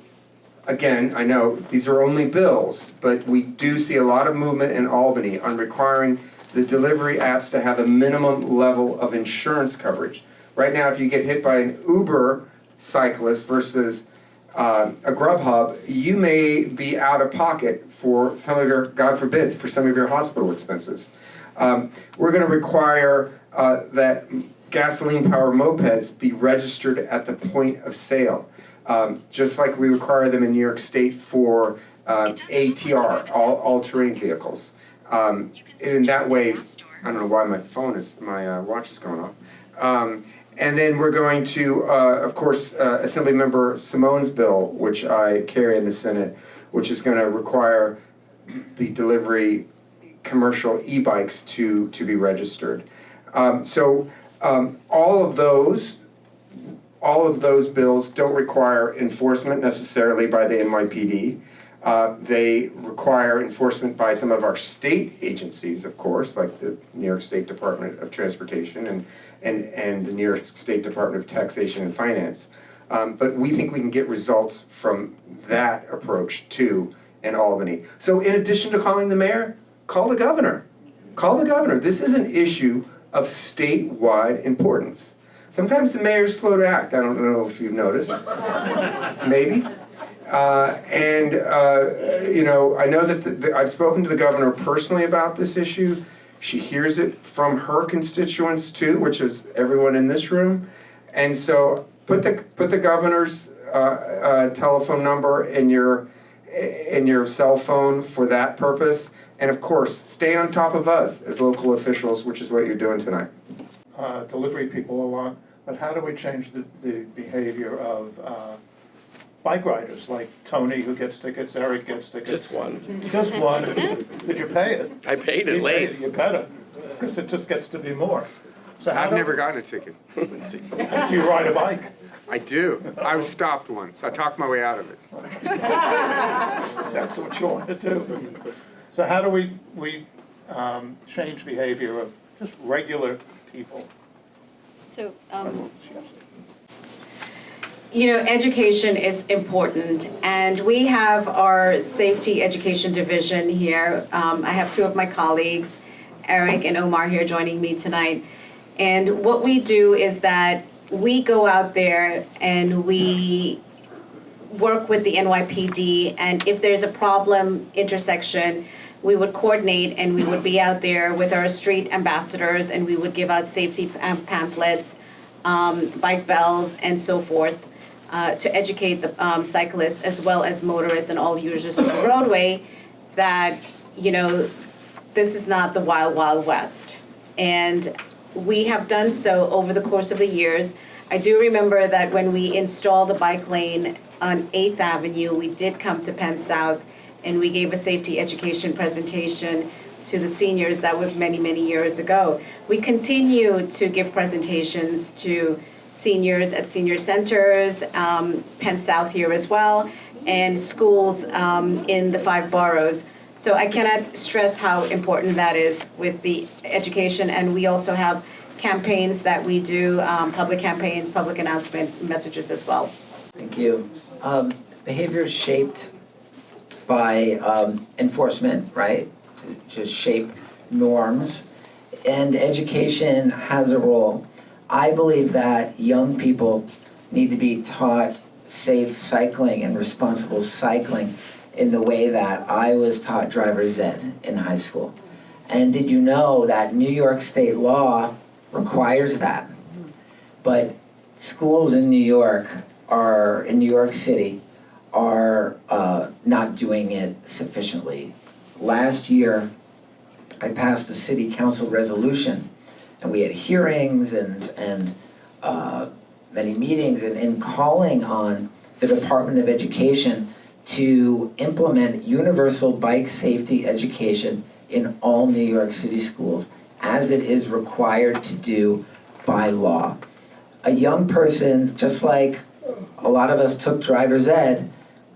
again, I know these are only bills, but we do see a lot of movement in Albany on requiring the delivery apps to have a minimum level of insurance coverage. Right now, if you get hit by an Uber cyclist versus a Grubhub, you may be out of pocket for some of your, God forbid, for some of your hospital expenses. We're going to require that gasoline-powered mopeds be registered at the point of sale, just like we require them in New York State for ATR, all-terrain vehicles. In that way, I don't know why my watch is going off. And then we're going to, of course, Assemblymember Simone's bill, which I carry in the Senate, which is going to require the delivery commercial e-bikes to be registered. So all of those bills don't require enforcement necessarily by the NYPD. They require enforcement by some of our state agencies, of course, like the New York State Department of Transportation and the New York State Department of Taxation and Finance. But we think we can get results from that approach too in Albany. So in addition to calling the mayor, call the governor. Call the governor. This is an issue of statewide importance. Sometimes the mayor's slow to act. I don't know if you've noticed. Maybe. You know, I know that I've spoken to the governor personally about this issue. She hears it from her constituents too, which is everyone in this room. And so put the governor's telephone number in your cell phone for that purpose. And of course, stay on top of us as local officials, which is what you're doing tonight. Delivery people a lot, but how do we change the behavior of bike riders, like Tony who gets tickets, Eric gets tickets? Just one. Just one. Did you pay it? I paid it You late. paid it, you better, because it just gets to be more. So how I've do- never gotten a ticket. Do you ride a bike? I do. I was stopped once. I talked my way out of it. That's what you want to do. So how do we change behavior of just regular people? So, you know, education is important, and we have our safety education division here. I have two of my colleagues, Eric and Omar, here joining me tonight. And what we do is that we go out there and we work with the NYPD, and if there's a problem intersection, we would coordinate and we would be out there with our street ambassadors, and we would give out safety pamphlets, bike bells, and so forth, to educate the cyclists as well as motorists and all users of the roadway that, you know, this is not the wild, wild west. And we have done so over the course of the years. I do remember that when we installed the bike lane on 8th Avenue, we did come to Penn South and we gave a safety education presentation to the seniors. That was many, many years ago. We continue to give presentations to seniors at senior centers, Penn South here as well, and schools in the 5 boroughs. So I cannot stress how important that is with the education, and we also have campaigns that we do, public campaigns, public announcement messages as well. Thank you. Behavior is shaped by enforcement, right? To shape norms. And education has a role. I believe that young people need to be taught safe cycling and responsible cycling in the way that I was taught driver's ed in high school. And did you know that New York state law requires that? But schools in New York City are not doing it sufficiently. Last year, I passed a city council resolution, and we had hearings and many meetings and calling on the Department of Education to implement universal bike safety education in all New York City schools, as it is required to do by law. A young person, just like a lot of us took driver's ed,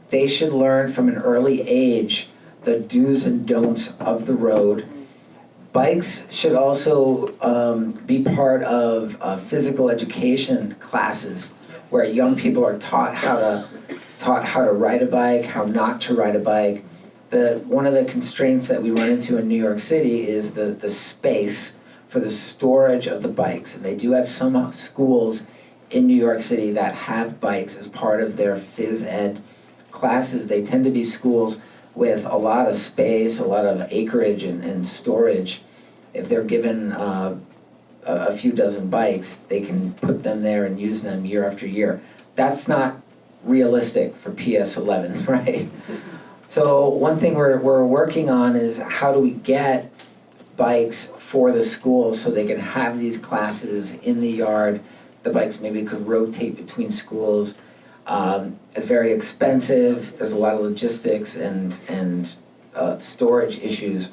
they should learn from an early age the do's and don'ts of the road. Bikes should also be part of physical education classes where young people are taught how to ride a bike, how not to ride a bike. One of the constraints that we run into in New York City is the space for the storage of the bikes. And they do have some schools in New York City that have bikes as part of their phys ed classes. They tend to be schools with a lot of space, a lot of acreage and storage. If they're given a few dozen bikes, they can put them there and use them year after year. That's not realistic for PS 11, right? So one thing we're working on is how do we get bikes for the schools so they can have these classes in the yard. The bikes maybe could rotate between schools. It's very expensive. There's a lot of logistics and storage issues.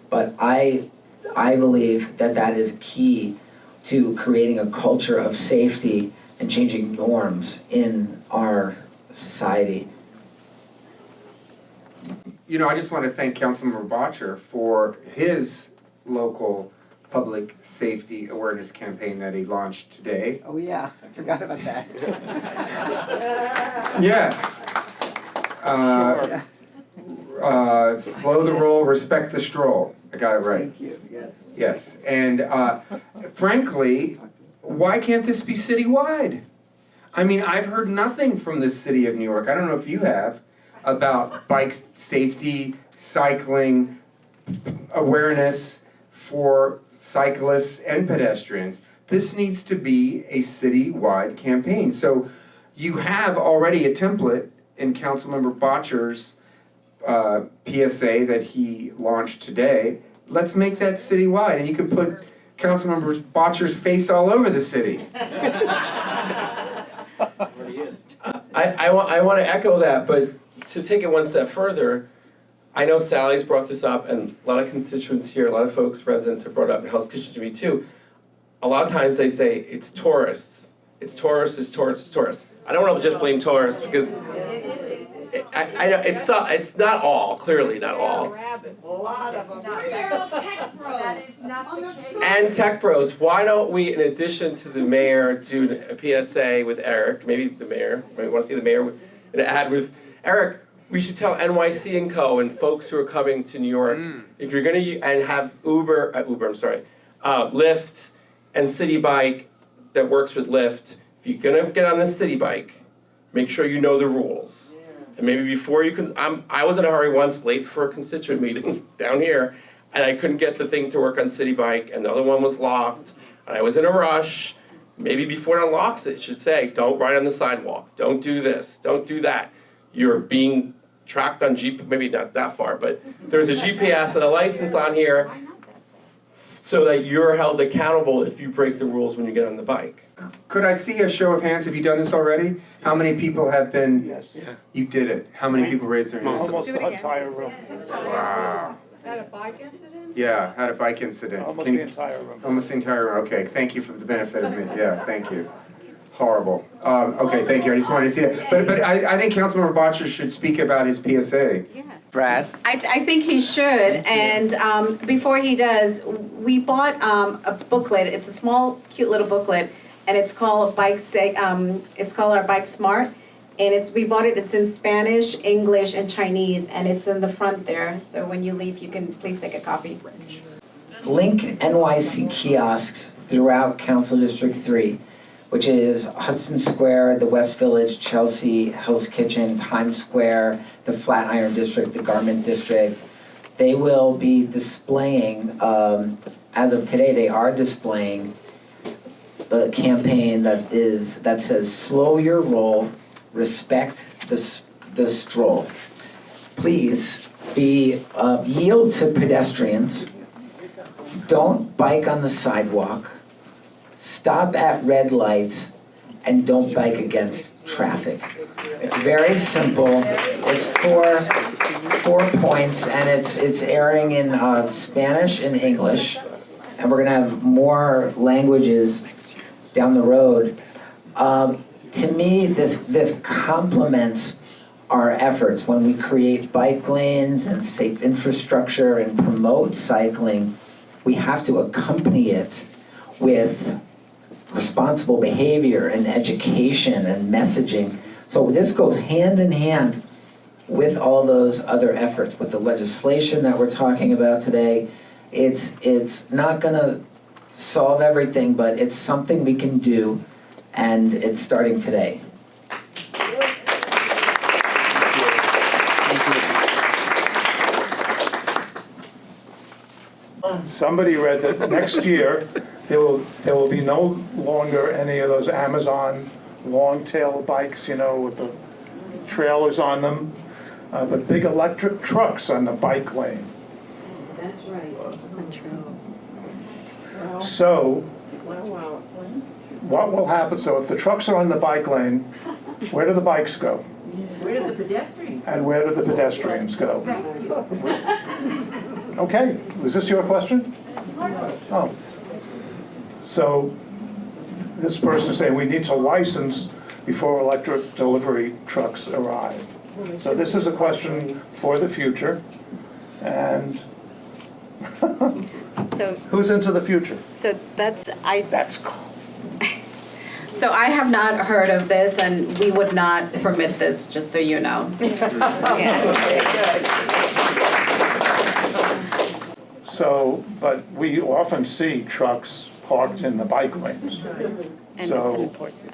But I believe that that is key to creating a culture of safety and changing norms in our society. You know, I just want to thank Councilmember Botcher for his local public safety awareness campaign that he launched today. Oh yeah, I forgot about that. Yes. Slow the roll, respect the stroll. I got it right. Thank you, yes. Yes, and frankly, why can't this be citywide? I mean, I've heard nothing from the city of New York, I don't know if you have, about bike safety, cycling, awareness for cyclists and pedestrians. This needs to be a citywide campaign. So you have already a template in Councilmember Botcher's PSA that he launched today. Let's make that citywide, and you can put Councilmember Botcher's face all over the city. I want to echo that, but to take it one step further, I know Sally's brought this up, and a lot of constituents here, a lot of folks, residents have brought it up, and Hell's Kitchen to me too. A lot of times they say, it's tourists. It's tourists, it's tourists, it's tourists. I don't want to just blame tourists, because I know it's not all, clearly not all. A lot of them. And tech bros, why don't we, in addition to the mayor, do a PSA with Eric, maybe the mayor, maybe want to see the mayor, an ad with Eric, we should tell NYC and Co. and folks who are coming to New York, if you're gonna, and have Lyft and City Bike that works with Lyft, if you're gonna get on this City Bike, make sure you know the rules. And maybe before you can, I was in a hurry once, late for a constituent meeting down here, and I couldn't get the thing to work on City Bike, and the other one was locked, and I was in a rush. Maybe before it unlocks it should say, don't ride on the sidewalk, don't do this, don't do that. You're being tracked on GPS, maybe not that far, but there's a GPS and a license on here so that you're held accountable if you break the rules when you get on the bike. Could I see a show of hands? Have you done this already? How many people have been? Yes. Yeah. You did it. How many people raised their hands? Almost the entire room. Wow. Had a bike incident? Yeah, had a bike incident. Almost Can- the entire room. Almost the entire room. Okay, thank you for the benefit of me. Yeah, thank you. Horrible. Okay, thank you. I just wanted to see that. But I think Councilmember Botcher should speak about his PSA. Brad? I think he should, and before he does, we bought a booklet. It's a small, cute little booklet, and it's called it's called our Bike Smart, and we bought it. It's in Spanish, English, and Chinese, and it's in the front there. So when you leave, you can please take a copy. Link NYC kiosks throughout Council District 3, which is Hudson Square, the West Village, Chelsea, Hell's Kitchen, Times Square, the Flatiron District, the Garment District. They will be displaying, as of today, they are displaying the campaign that says, slow your roll, respect the stroll. Please yield to pedestrians, don't bike on the sidewalk, stop at red lights, and don't bike against traffic. It's very simple. It's four points, and it's airing in Spanish and English, and we're gonna have more languages down the road. To me, this complements our efforts when we create bike lanes and safe infrastructure and promote cycling. We have to accompany it with responsible behavior and education and messaging. So this goes hand in hand with all those other efforts, with the legislation that we're talking about today. It's not gonna solve everything, but it's something we can do, and it's starting today. Somebody read that next year, there will be no longer any of those Amazon long-tail bikes, with the trailers on them, but big electric trucks on the bike lane. That's right. So, Wow. what will happen, so if the trucks are on the bike lane, where do the bikes go? Where did the pedestrians? And where do the pedestrians go? Okay, was this your question? Oh. So this person is saying we need to license before electric delivery trucks arrive. So this is a question for the future. And So, who's into the future? so that's, That's cool. so I have not heard of this, and we would not permit this, just so you know. Yeah. So, but we often see trucks parked in the bike lanes. And it's So- an enforcement.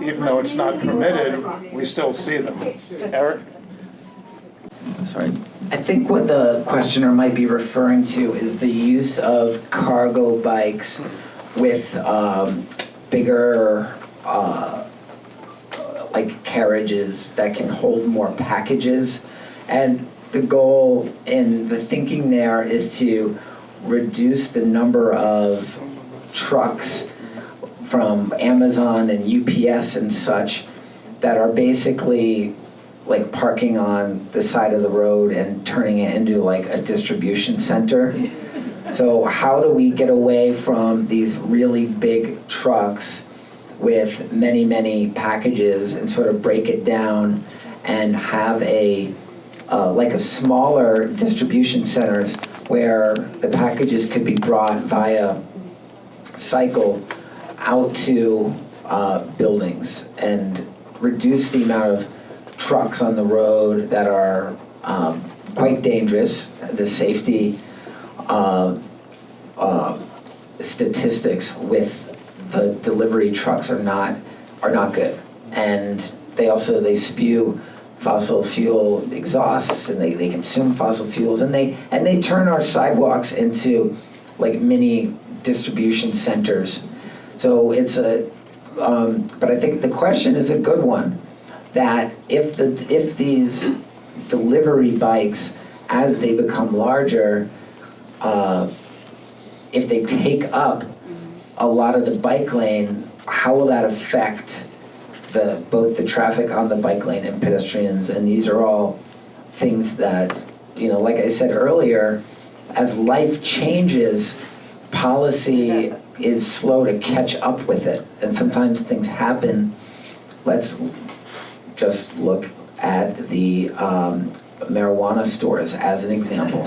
Even though it's not permitted, we still see them. Eric? Sorry. I think what the questioner might be referring to is the use of cargo bikes with bigger like carriages that can hold more packages. And the goal in the thinking there is to reduce the number of trucks from Amazon and UPS and such that are basically like parking on the side of the road and turning it into like a distribution center. So how do we get away from these really big trucks with many, many packages and sort of break it down and have a like a smaller distribution centers where the packages could be brought via cycle out to buildings and reduce the amount of trucks on the road that are quite dangerous. The safety statistics with the delivery trucks are not good, and they spew fossil fuel exhausts, and they consume fossil fuels, and they turn our sidewalks into like mini distribution centers. So it's but I think the question is a good one, that if these delivery bikes, as they become larger, if they take up a lot of the bike lane, how will that affect both the traffic on the bike lane and pedestrians? And these are all things that, like I said earlier, as life changes, policy is slow to catch up with it, and sometimes things happen. Let's just look at the marijuana stores as an example.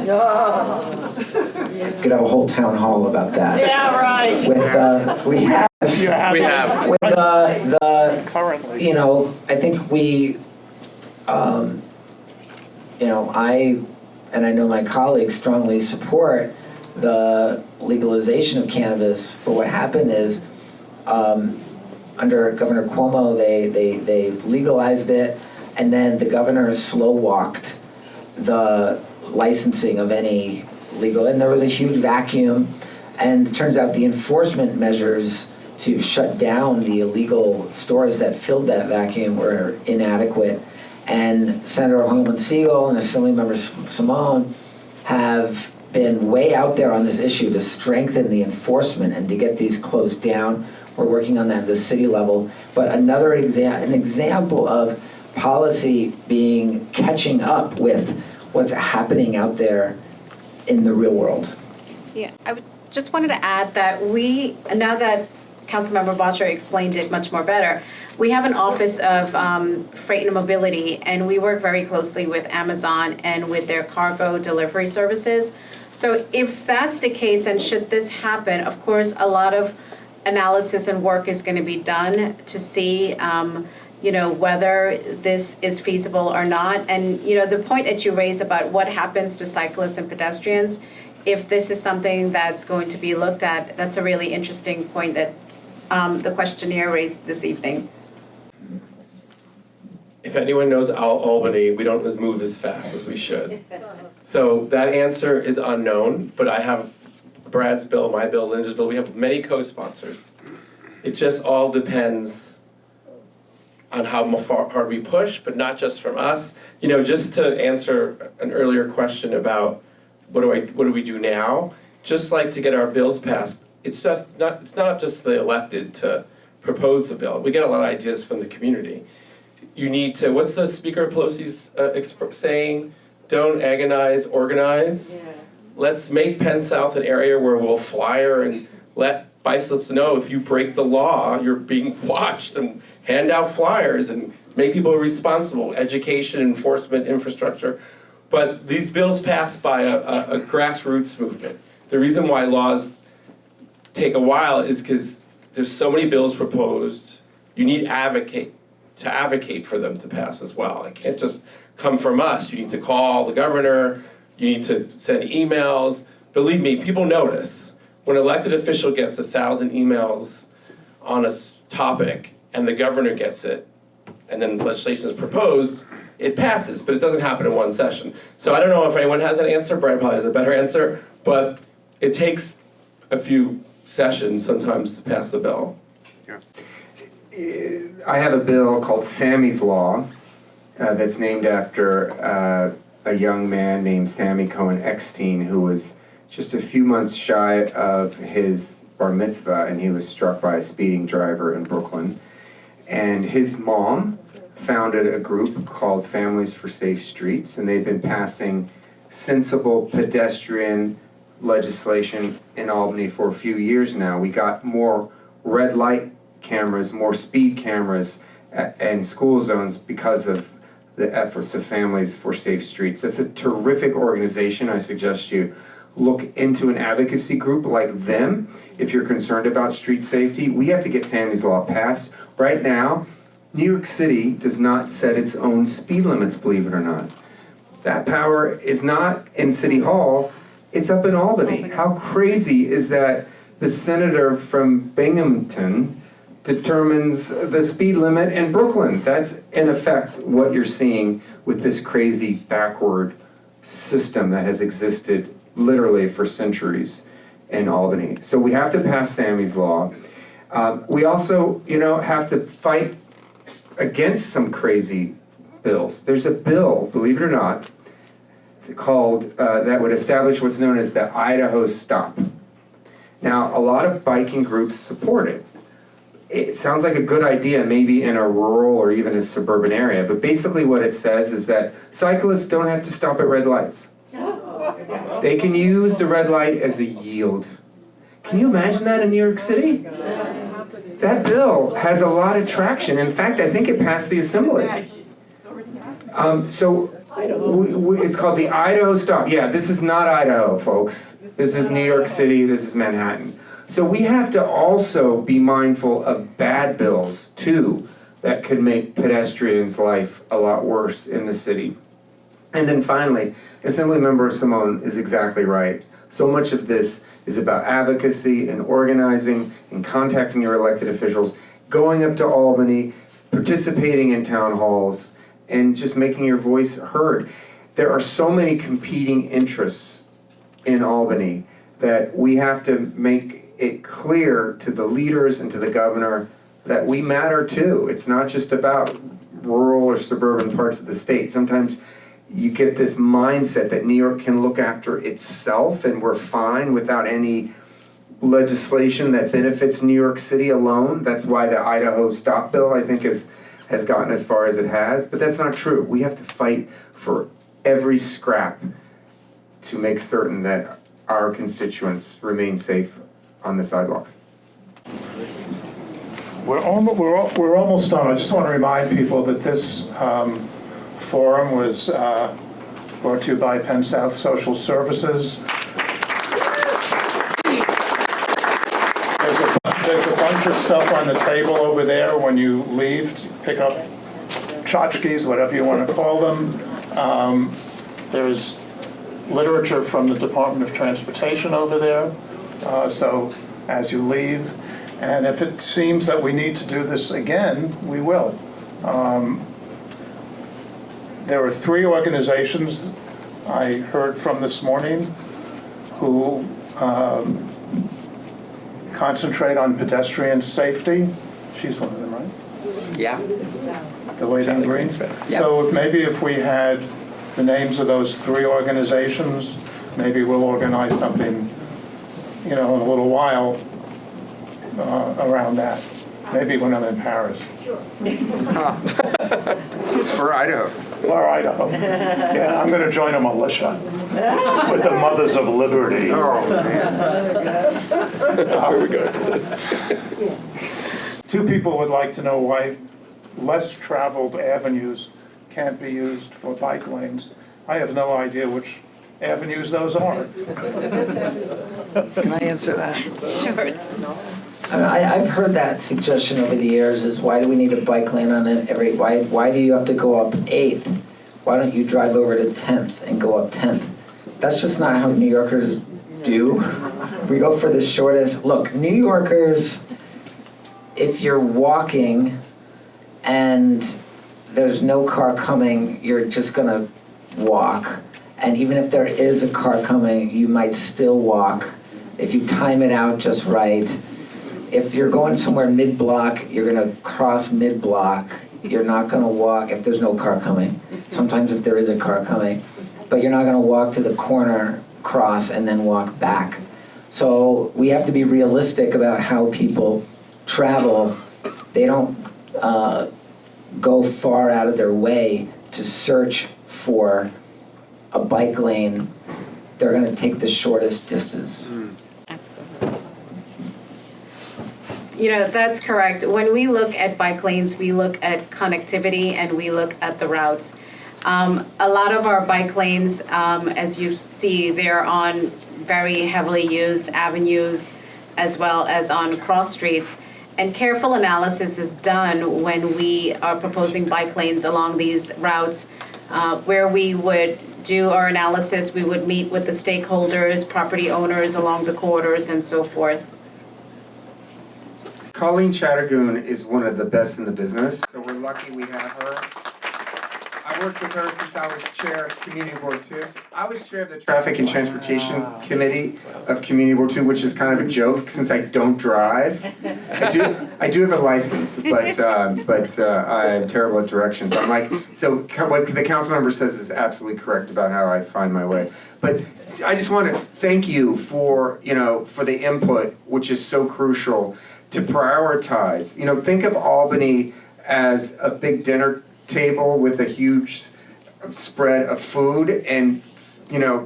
Could have a whole town hall about that. Yeah, right. With we have We have. with the Currently. I think we I know my colleagues strongly support the legalization of cannabis, but what happened is under Governor Cuomo, they legalized it, and then the governor slow-walked the licensing of any legal, and there was a huge vacuum, and it turns out the enforcement measures to shut down the illegal stores that filled that vacuum were inadequate. And Senator Hoyleman Siegel and Assemblymember Simone have been way out there on this issue to strengthen the enforcement and to get these closed down. We're working on that at the city level. But another an example of policy catching up with what's happening out there in the real world. Yeah, just wanted to add that now that Councilmember Bottcher explained it much more better, we have an Office of Freight and Mobility, and we work very closely with Amazon and with their cargo delivery services. So if that's the case, and should this happen, of course, a lot of analysis and work is going to be done to see whether this is feasible or not. And, the point that you raised about what happens to cyclists and pedestrians, if this is something that's going to be looked at, that's a really interesting point that the questionnaire raised this evening. If anyone knows Albany, we don't move as fast as we should. So that answer is unknown, but I have Brad's bill, my bill, Linda's bill. We have many co-sponsors. It just all depends on how hard we push, but not just from us. Just to answer an earlier question about what do we do now, just like to get our bills passed, it's not up just the elected to propose the bill. We get a lot of ideas from the community. You need to, what's the Speaker Pelosi's saying? Don't agonize, organize. Yeah. let's make Penn South an area where we'll flyer and let bicyclists know if you break the law, you're being watched, and hand out flyers and make people responsible, education, enforcement, infrastructure. But these bills pass by a grassroots movement. The reason why laws take a while is because there's so many bills proposed. You need to advocate for them to pass as well. It can't just come from us. You need to call the governor, you need to send emails. Believe me, people notice. When an elected official gets 1,000 emails on a topic and the governor gets it, and then legislation is proposed, it passes, but it doesn't happen in one session. So I don't know if anyone has an answer. Brian probably has a better answer, but it takes a few sessions sometimes to pass a bill. I have a bill called Sammy's Law that's named after a young man named Sammy Cohen Eckstein, who was just a few months shy of his bar mitzvah, and he was struck by a speeding driver in Brooklyn. And his mom founded a group called Families for Safe Streets, and they've been passing sensible pedestrian legislation in Albany for a few years now. We got more red light cameras, more speed cameras, and school zones because of the efforts of Families for Safe Streets. That's a terrific organization. I suggest you look into an advocacy group like them if you're concerned about street safety. We have to get Sammy's Law passed. Right now, New York City does not set its own speed limits, believe it or not. That power is not in City Hall, it's up in Albany. How crazy is that the senator from Binghamton determines the speed limit in Brooklyn? That's in effect what you're seeing with this crazy backward system that has existed literally for centuries in Albany. So we have to pass Sammy's Law. We also, have to fight against some crazy bills. There's a bill, believe it or not, called that would establish what's known as the Idaho Stop. Now, a lot of biking groups support it. It sounds like a good idea maybe in a rural or even a suburban area, but basically what it says is that cyclists don't have to stop at red lights. They can use the red light as a yield. Can you imagine that in New York City? That bill has a lot of traction. In fact, I think it passed the Assembly. It's called the Idaho Stop. Yeah, this is not Idaho, folks. This is New York City, this is Manhattan. So we have to also be mindful of bad bills, too, that could make pedestrians' life a lot worse in the city. And then finally, Assemblymember Simone is exactly right. So much of this is about advocacy and organizing and contacting your elected officials, going up to Albany, participating in town halls, and just making your voice heard. There are so many competing interests in Albany that we have to make it clear to the leaders and to the governor that we matter too. It's not just about rural or suburban parts of the state. Sometimes you get this mindset that New York can look after itself and we're fine without any legislation that benefits New York City alone. That's why the Idaho Stop Bill, I think, has gotten as far as it has. But that's not true. We have to fight for every scrap to make certain that our constituents remain safe on the sidewalks. We're almost done. I just want to remind people that this forum was brought to you by Penn South Social Services. There's a bunch of stuff on the table over there when you leave. Pick up tchotchkes, whatever you want to call them. There's literature from the Department of Transportation over there. So as you leave, and if it seems that we need to do this again, we will. There are 3 organizations I heard from this morning who concentrate on pedestrian safety. She's one of them, right? Yeah. The lady in green? So if we had the names of those 3 organizations, maybe we'll organize something, in a little while around that. Maybe when I'm in Paris Or Idaho. or Idaho. Yeah, I'm going to join a militia with the Mothers of Liberty. Oh, man. Very good. Two people would like to know why less traveled avenues can't be used for bike lanes. I have no idea which avenues those are. Can I answer that? Sure. I've heard that suggestion over the years is why do we need a bike lane on it why do you have to go up 8th? Why don't you drive over to 10th and go up 10th? That's just not how New Yorkers do. We go for the shortest. Look, New Yorkers, if you're walking and there's no car coming, you're just gonna walk. And even if there is a car coming, you might still walk if you time it out just right. If you're going somewhere mid-block, you're gonna cross mid-block. You're not gonna walk if there's no car coming. Sometimes if there is a car coming, but you're not gonna walk to the corner, cross, and then walk back. So we have to be realistic about how people travel. They don't go far out of their way to search for a bike lane. They're gonna take the shortest distance. Absolutely. That's correct. When we look at bike lanes, we look at connectivity and we look at the routes. A lot of our bike lanes, as you see, they're on very heavily used avenues as well as on cross streets. And careful analysis is done when we are proposing bike lanes along these routes, where we would do our analysis, we would meet with the stakeholders, property owners along the corridors and so forth. Colleen Chattergoon is one of the best in the business, so we're lucky we have her. I worked with her since I was chair of Community Board 2. I was chair of the Traffic and Transportation Committee of Community Board 2, which is kind of a joke since I don't drive. I do have a license, but I am terrible at directions. I'm like, so what the council member says is absolutely correct about how I find my way. But I just want to thank you for the input, which is so crucial to prioritize. Think of Albany as a big dinner table with a huge spread of food, and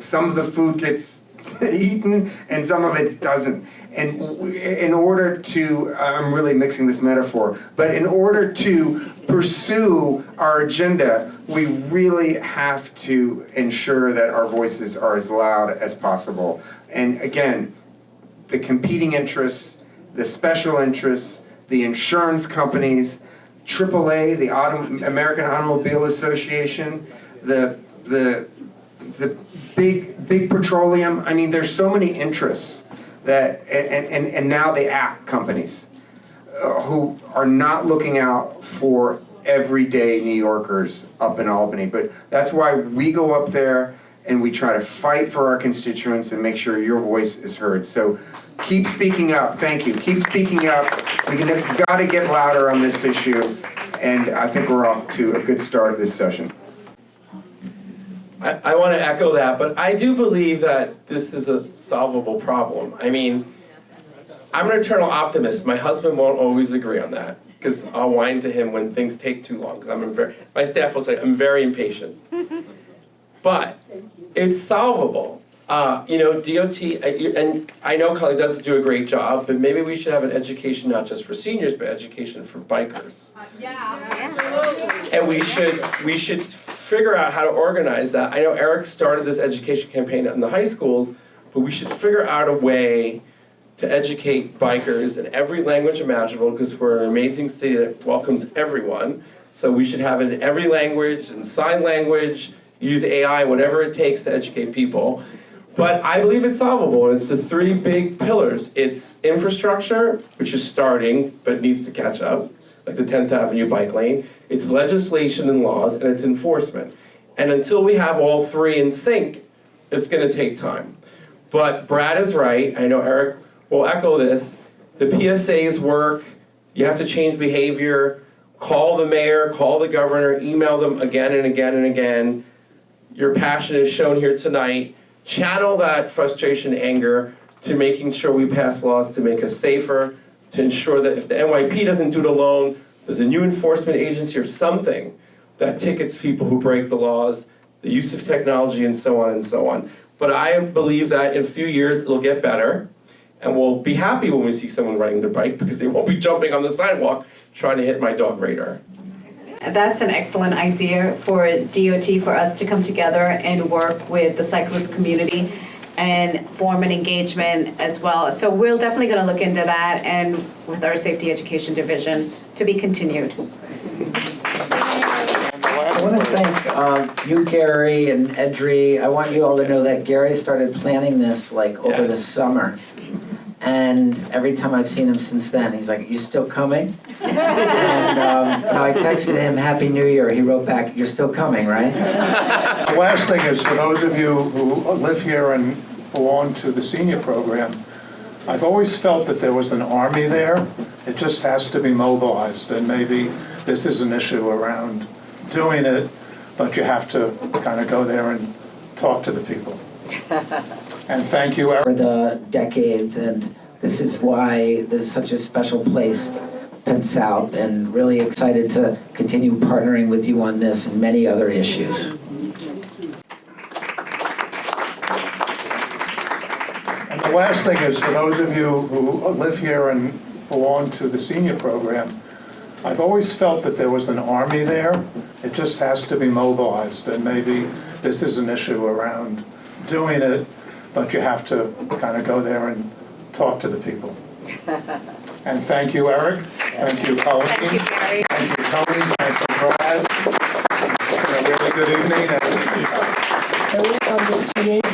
some of the food gets eaten and some of it doesn't. And in order to, I'm really mixing this metaphor, but in order to pursue our agenda, we really have to ensure that our voices are as loud as possible. And again, the competing interests, the special interests, the insurance companies, AAA, the American Automobile Association, the big petroleum. I mean, there's so many interests that, and now the app companies who are not looking out for everyday New Yorkers up in Albany. But that's why we go up there and we try to fight for our constituents and make sure your voice is heard. So keep speaking up. Thank you. Keep speaking up. We got to get louder on this issue, and I think we're off to a good start of this session. I want to echo that, but I do believe that this is a solvable problem. I mean, I'm an eternal optimist. My husband won't always agree on that, because I'll whine to him when things take too long, because my staff will say I'm very impatient. But it's solvable. DOT, and I know Colleen does do a great job, but maybe we should have an education not just for seniors, but education for bikers. And we should figure out how to organize that. I know Eric started this education campaign in the high schools, but we should figure out a way to educate bikers in every language imaginable, because we're an amazing city that welcomes everyone. So we should have it in every language, and sign language, use AI, whatever it takes to educate people. But I believe it's solvable, and it's the three big pillars. It's infrastructure, which is starting, but needs to catch up, like the 10th Avenue bike lane. It's legislation and laws, and it's enforcement. And until we have all three in sync, it's gonna take time. But Brad is right, I know Eric will echo this. The PSAs work, you have to change behavior, call the mayor, call the governor, email them again and again and again. Your passion is shown here tonight. Channel that frustration, anger, to making sure we pass laws to make us safer, to ensure that if the NYP doesn't do it alone, there's a new enforcement agency or something that tickets people who break the laws, the use of technology, and so on and so on. But I believe that in a few years it'll get better, and we'll be happy when we see someone riding their bike because they won't be jumping on the sidewalk trying to hit my dog radar. That's an excellent idea for DOT, for us to come together and work with the cyclist community and form an engagement as well. So we're definitely going to look into that, and with our safety education division, to be continued. I want to thank you, Gary, and Edri. I want you all to know that Gary started planning this like over the summer. And every time I've seen him since then, he's like, "You still coming?" And I texted him, "Happy New Year." He wrote back, "You're still coming, right?" The last thing is, for those of you who live here and belong to the senior program, I've always felt that there was an army there. It just has to be mobilized, and maybe this is an issue around doing it, but you have to kind of go there and talk to the people. And thank you, Eric. For the decades, and this is why this is such a special place, Penn South, and really excited to continue partnering with you on this and many other issues. And the last thing is, for those of you who live here and belong to the senior program, I've always felt that there was an army there. It just has to be mobilized, and maybe this is an issue around doing it, but you have to kind of go there and talk to the people. And thank you, Eric. Thank you, Colleen. Thank you, Gary. Thank you, Tony. Thank you, Brad. It's been a really good evening. Eric, on the TA for